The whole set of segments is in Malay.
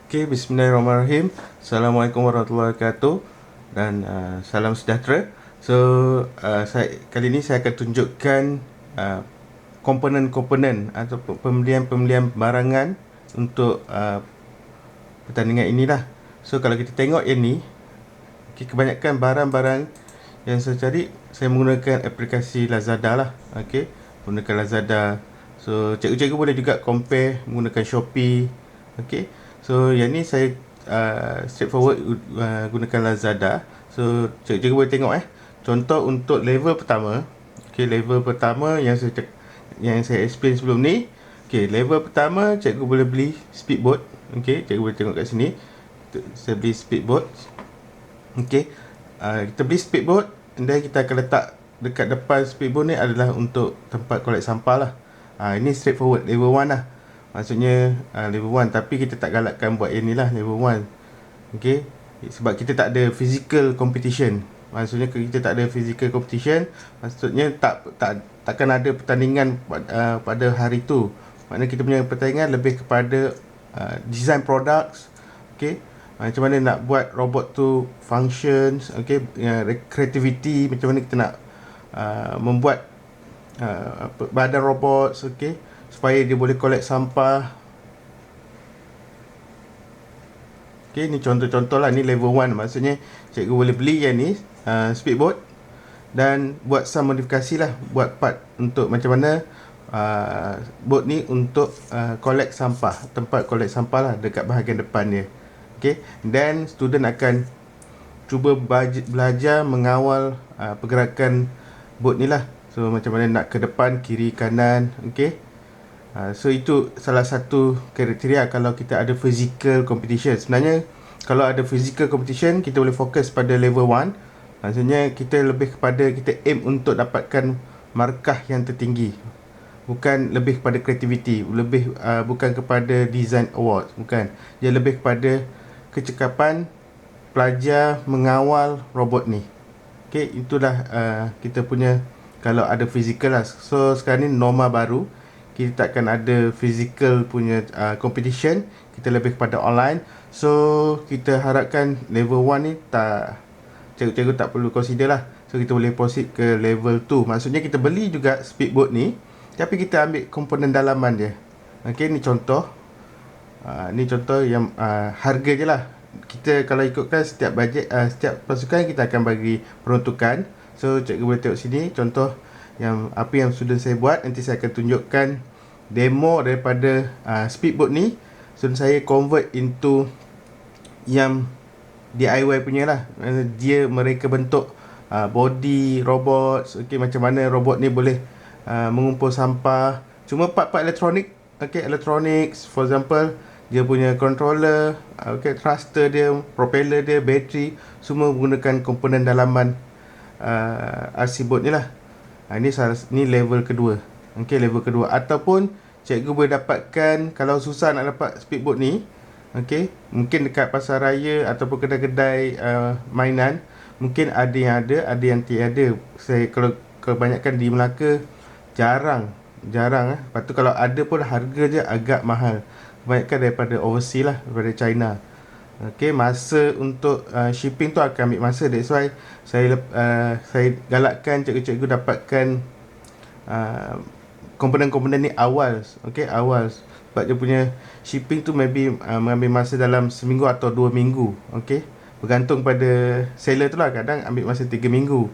Okay, bismillahirrahmanirrahim. Assalamualaikum warahmatullahi wabarakatuh dan salam sejahtera. So, kali ini saya akan tunjukkan komponen-komponen atau pembelian-pembelian barangan untuk pertandingan inilah. So, kalau kita tengok yang ni, okay, kebanyakan barang-barang yang saya cari, saya menggunakan aplikasi Lazada lah. Okay, menggunakan Lazada. So, cikgu-cikgu boleh juga compare menggunakan Shopee. Okay, so yang ni saya straightforward gunakan Lazada. So cikgu boleh tengok contoh untuk level pertama. Okay, level pertama yang saya explain sebelum ni. Okay, level pertama cikgu boleh beli speedboat. Okay, cikgu boleh tengok kat sini. Saya beli speedboat. Okay, kita beli speedboat, dan kita akan letak dekat depan speedboat ni adalah untuk tempat collect sampah lah. Ini straightforward level 1 lah. Maksudnya level 1, tapi kita tak galakkan buat yang ni lah level 1. Okay, sebab kita tak ada physical competition. Maksudnya kita tak ada physical competition, maksudnya takkan ada pertandingan pada hari tu. Maknanya kita punya pertandingan lebih kepada design products. Okay, macam mana nak buat robot tu functions. Okay, creativity, macam mana kita nak membuat badan robot. Okay, supaya dia boleh collect sampah. Okay, ni contoh-contoh lah. Ni level 1. Maksudnya cikgu boleh beli yang ni speedboat dan buat some modifikasi lah, buat part untuk macam mana boat ni untuk collect sampah, tempat collect sampah lah dekat bahagian depan dia. Okay, dan student akan cuba belajar mengawal pergerakan boat ni lah. So macam mana nak ke depan, kiri, kanan. Okay, so itu salah satu kriteria kalau kita ada physical competition. Sebenarnya kalau ada physical competition, kita boleh fokus pada level 1. Maksudnya kita lebih kepada, kita aim untuk dapatkan markah yang tertinggi, bukan lebih kepada creativity, lebih bukan kepada design awards, bukan. Dia lebih kepada kecekapan pelajar mengawal robot ni. Okay, itulah kita punya kalau ada physical lah. So sekarang ni norma baru, kita takkan ada physical punya competition, kita lebih kepada online. So kita harapkan level 1 ni cikgu-cikgu tak perlu consider lah. So kita boleh proceed ke level 2. Maksudnya kita beli juga speedboat ni, tapi kita ambil komponen dalaman dia. Okay, ni contoh. Ni contoh yang harga je lah. Kita kalau ikutkan setiap bajet, setiap pasukan kita akan bagi peruntukan. So cikgu boleh tengok sini contoh yang apa yang sudah saya buat. Nanti saya akan tunjukkan demo daripada speedboat ni. So saya convert into yang DIY punya lah. Mereka bentuk body robot. Okay, macam mana robot ni boleh mengumpul sampah. Cuma part-part elektronik. Okay, electronics, for example, dia punya controller, okay, thruster dia, propeller dia, bateri, semua menggunakan komponen dalaman RC boat ni lah. Ni level kedua. Okay, level kedua. Ataupun cikgu boleh dapatkan, kalau susah nak dapat speedboat ni, okay, mungkin dekat pasar raya ataupun kedai-kedai mainan, mungkin ada yang ada yang tiada. Saya kalau kebanyakan di Melaka jarang. Lepas tu kalau ada pun harga dia agak mahal. Kebanyakan daripada overseas lah, daripada China. Okay, masa untuk shipping tu akan ambil masa. That's why saya galakkan cikgu-cikgu dapatkan komponen-komponen ni awal. Okay, awal. Sebab dia punya shipping tu maybe mengambil masa dalam seminggu atau 2 minggu. Okay, bergantung pada seller tu lah. Kadang ambil masa 3 minggu.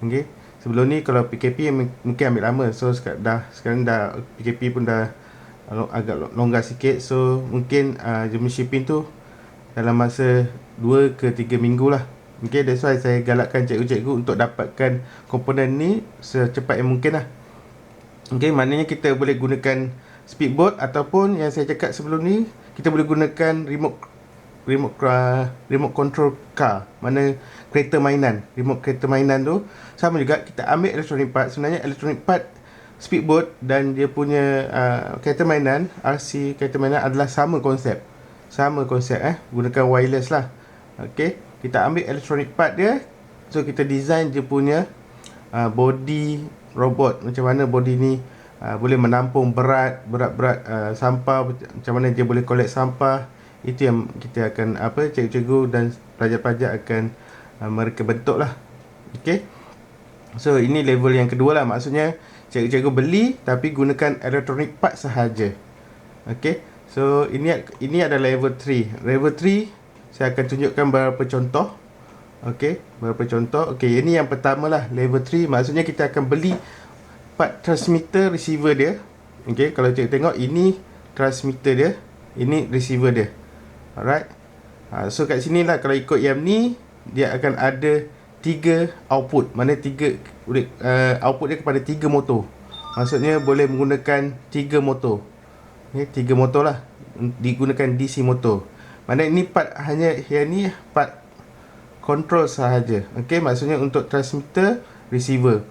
Okay, sebelum ni kalau PKP mungkin ambil lama. So sekarang dah PKP pun dah agak longgar sikit. So mungkin jenis shipping tu dalam masa 2 ke 3 minggu lah. Okay, that's why saya galakkan cikgu-cikgu untuk dapatkan komponen ni secepat yang mungkin lah. Okay, maknanya kita boleh gunakan speedboat, ataupun yang saya cakap sebelum ni, kita boleh gunakan remote control car. Mana kereta mainan, remote kereta mainan tu sama juga. Kita ambil electronic part. Sebenarnya electronic part speedboat dan dia punya kereta mainan, RC kereta mainan adalah sama konsep. Gunakan wireless lah. Okay, kita ambil electronic part dia. So kita design dia punya body robot. Macam mana body ni boleh menampung berat sampah, macam mana dia boleh collect sampah. Itu yang kita akan cikgu-cikgu dan pelajar-pelajar akan mereka bentuk lah. Okey. So ini level yang kedua lah, maksudnya cikgu-cikgu beli tapi gunakan electronic part sahaja. Okey. So ini adalah level 3. Level 3 saya akan tunjukkan beberapa contoh. Okey, beberapa contoh. Okey, ini yang pertama lah, level 3, maksudnya kita akan beli part transmitter receiver dia. Okey, kalau cikgu tengok ini transmitter dia, ini receiver dia. Alright. So kat sini lah, kalau ikut yang ni dia akan ada 3 output. Mana 3 output dia kepada 3 motor. Maksudnya boleh menggunakan 3 motor. Ni 3 motor lah, digunakan DC motor. Mana ini part hanya yang ni part control sahaja. Okey, maksudnya untuk transmitter receiver.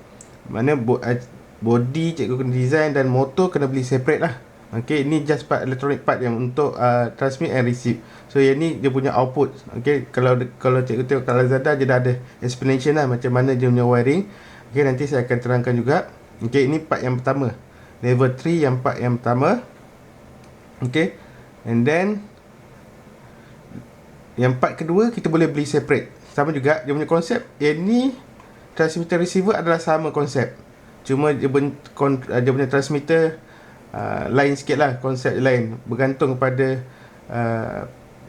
Mana body cikgu kena design dan motor kena beli separate lah. Okey, ini just part electronic part yang untuk transmit and receive. So yang ni dia punya output. Okey, kalau cikgu tengok kat Lazada dia dah ada explanation lah macam mana dia punya wiring. Okey, nanti saya akan terangkan juga. Okey, ini part yang pertama. Level 3 yang part yang pertama. Okey. And then yang part kedua kita boleh beli separate. Sama juga dia punya konsep. Yang ni transmitter receiver adalah sama konsep. Cuma dia punya transmitter lain sikit lah, konsep lain. Bergantung kepada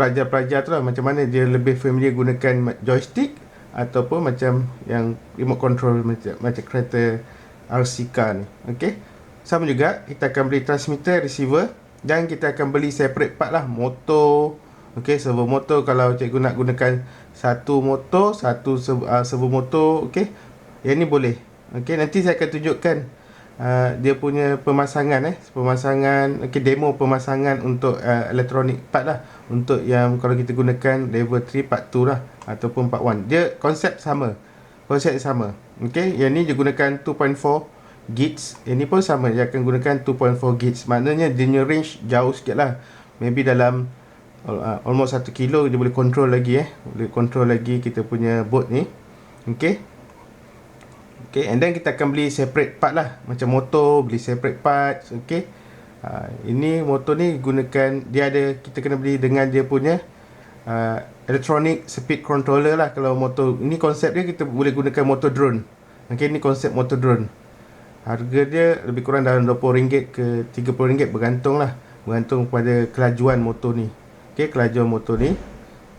pelajar-pelajar tu lah, macam mana dia lebih familiar gunakan joystick ataupun macam yang remote control macam kereta RC car ni. Okay, sama juga kita akan beli transmitter receiver dan kita akan beli separate part lah, motor. Okay, servo motor kalau cikgu nak gunakan satu motor, satu servo motor. Okay, yang ni boleh. Okay, nanti saya akan tunjukkan dia punya pemasangan okay, demo pemasangan untuk electronic part lah, untuk yang kalau kita gunakan level 3 part 2 lah ataupun part 1. Dia konsep sama. Okay, yang ni dia gunakan 2.4 GHz. Yang ni pun sama, dia akan gunakan 2.4 GHz. Maknanya dia punya range jauh sikit lah, maybe dalam almost 1 kilo dia boleh control lagi boleh control lagi kita punya board ni. Okay, and then kita akan beli separate part lah, macam motor beli separate parts. Okay, ini motor ni gunakan, dia ada, kita kena beli dengan dia punya electronic speed controller lah. Kalau motor ini konsep dia, kita boleh gunakan motor drone. Okay, ini konsep motor drone. Harga dia lebih kurang dalam RM20 ke RM30, bergantung pada kelajuan motor ni. Okay, kelajuan motor ni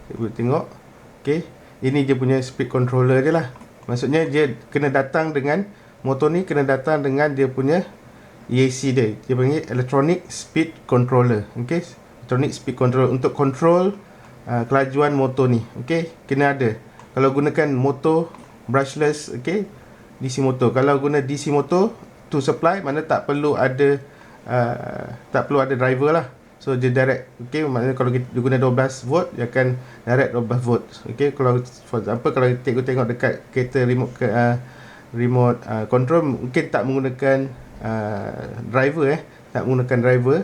kita boleh tengok. Okay, ini dia punya speed controller dia lah. Maksudnya dia kena datang dengan motor ni, kena datang dengan dia punya EAC dia. Dia panggil electronic speed controller. Okay, electronic speed controller untuk control kelajuan motor ni. Okay, kena ada. Kalau gunakan motor brushless, okay, DC motor. Kalau guna DC motor to supply, mana tak perlu ada driver lah. So dia direct. Okay, maknanya kalau kita guna 12 volt, dia akan direct 12 volt. Okay, kalau for example kalau cikgu tengok dekat kereta remote control, mungkin tak menggunakan driver tak menggunakan driver,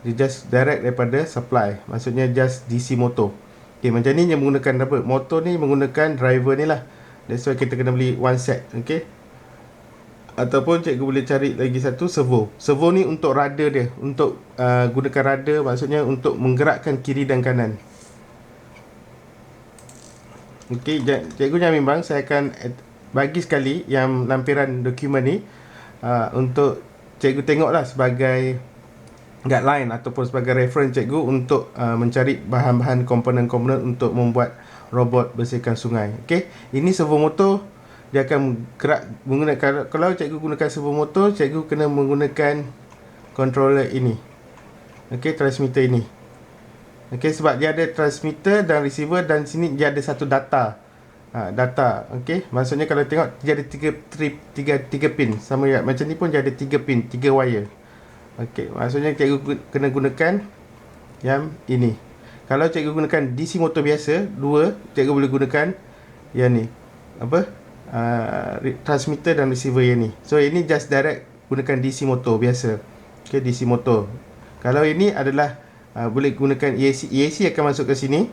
dia just direct daripada supply, maksudnya just DC motor. Okay, macam ni dia menggunakan apa, motor ni menggunakan driver ni lah. That's why kita kena beli one set. Okay, ataupun cikgu boleh cari lagi satu servo ni untuk rudder dia, untuk gunakan rudder, maksudnya untuk menggerakkan kiri dan kanan. Okey, cikgu jangan bimbang, saya akan bagi sekali yang lampiran dokumen ni untuk cikgu tengoklah sebagai guideline ataupun sebagai reference cikgu untuk mencari bahan-bahan komponen-komponen untuk membuat robot bersihkan sungai. Okey, ini servo motor. Dia akan gerak menggunakan, kalau cikgu gunakan servo motor, cikgu kena menggunakan controller ini. Okey, transmitter ini. Okey, sebab dia ada transmitter dan receiver, dan sini dia ada satu data. Data. Okey, maksudnya kalau tengok dia ada tiga pin. Sama juga macam ni pun dia ada 3 pin, 3 wire. Okey, maksudnya cikgu kena gunakan yang ini. Kalau cikgu gunakan DC motor biasa, 2, cikgu boleh gunakan yang ni. Transmitter dan receiver yang ni. So ini just direct gunakan DC motor biasa. Okay, DC motor. Kalau ini adalah boleh gunakan EAC. EAC akan masuk ke sini.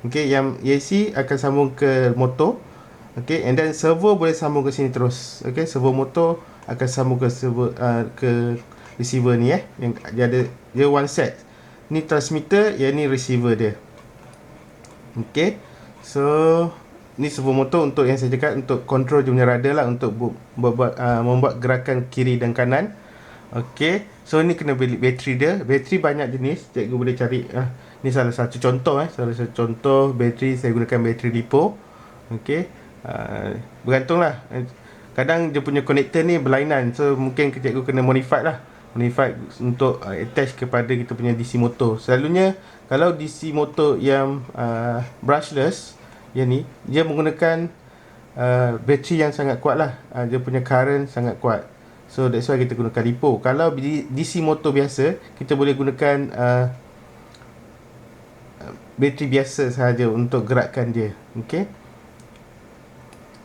Okay, yang EAC akan sambung ke motor. Okay, and then servo boleh sambung ke sini terus. Okay, servo motor akan sambung ke servo ke receiver ni yang dia ada, dia one set. Ni transmitter, yang ni receiver dia. Okey. So ni servo motor untuk yang saya cakap, untuk control dia punya rudder lah, untuk membuat gerakan kiri dan kanan. Okey. So ni kena beli bateri dia. Bateri banyak jenis, cikgu boleh cari. Ni salah satu contoh salah satu contoh bateri. Saya gunakan bateri LiPo. Okey. Bergantunglah. Kadang dia punya konektor ni berlainan, so mungkin cikgu kena modify lah, modify untuk attach kepada kita punya DC motor. Selalunya kalau DC motor yang brushless, yang ni dia menggunakan bateri yang sangat kuat lah, dia punya current sangat kuat. So that's why kita gunakan LiPo. Kalau DC motor biasa, kita boleh gunakan bateri biasa sahaja untuk gerakkan dia. Okey.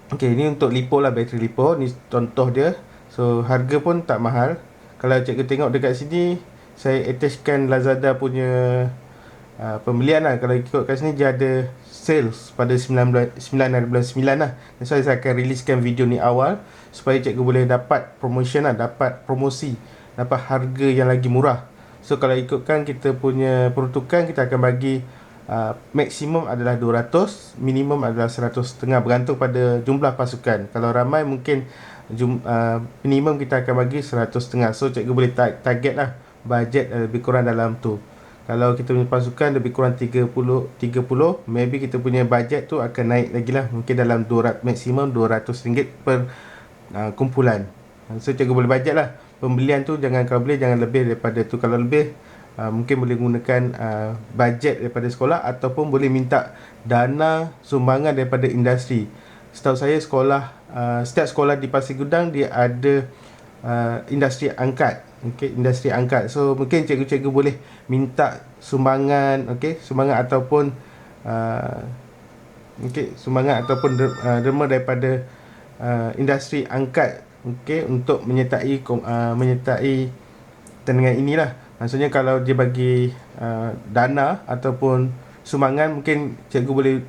Okey, ni untuk LiPo lah, bateri LiPo. Ni contoh dia. So harga pun tak mahal. Kalau cikgu tengok dekat sini, saya attachkan Lazada punya pembelian lah. Kalau ikut kat sini, dia ada sales pada 9 hari bulan 9 lah. That's why saya akan releasekan video ni awal, supaya cikgu boleh dapat promotion lah, dapat promosi, dapat harga yang lagi murah. So kalau ikutkan kita punya peruntukan, kita akan bagi maksimum adalah 200, minimum adalah 100.5, bergantung pada jumlah pasukan. Kalau ramai mungkin minimum kita akan bagi 100.5. So cikgu boleh target lah bajet lebih kurang dalam tu. Kalau kita punya pasukan lebih kurang 30, maybe kita punya bajet tu akan naik lagi lah, mungkin dalam 200, maksimum RM200 per kumpulan. So cikgu boleh bajet lah. Pembelian tu kalau boleh jangan lebih daripada tu. Kalau lebih, mungkin boleh gunakan bajet daripada sekolah, ataupun boleh minta dana sumbangan daripada industri. Setahu saya setiap sekolah di Pasir Gudang dia ada industri angkat. Okey, industri angkat. So mungkin cikgu-cikgu boleh minta sumbangan, okey, sumbangan ataupun sumbangan ataupun derma daripada industri angkat, okey, untuk menyertai pertandingan inilah. Maksudnya kalau dia bagi dana ataupun sumbangan, mungkin cikgu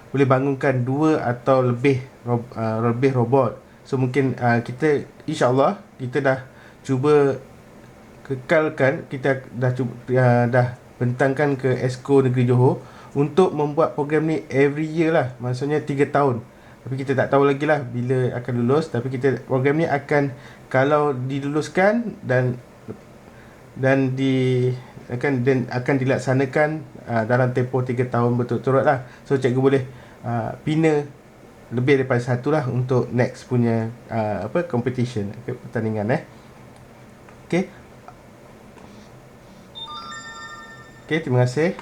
boleh bangunkan 2 atau lebih robot. So mungkin kita, insya-Allah kita dah cuba kekalkan, kita dah bentangkan ke Esko Negeri Johor untuk membuat program ni every year lah. Maksudnya 3 tahun. Tapi kita tak tahu lagi lah bila akan lulus. Tapi program ni akan, kalau diluluskan dan akan dilaksanakan dalam tempoh 3 tahun berturut-turut lah. So cikgu boleh bina lebih daripada satu lah untuk next punya competition, pertandingan. Okay, terima kasih.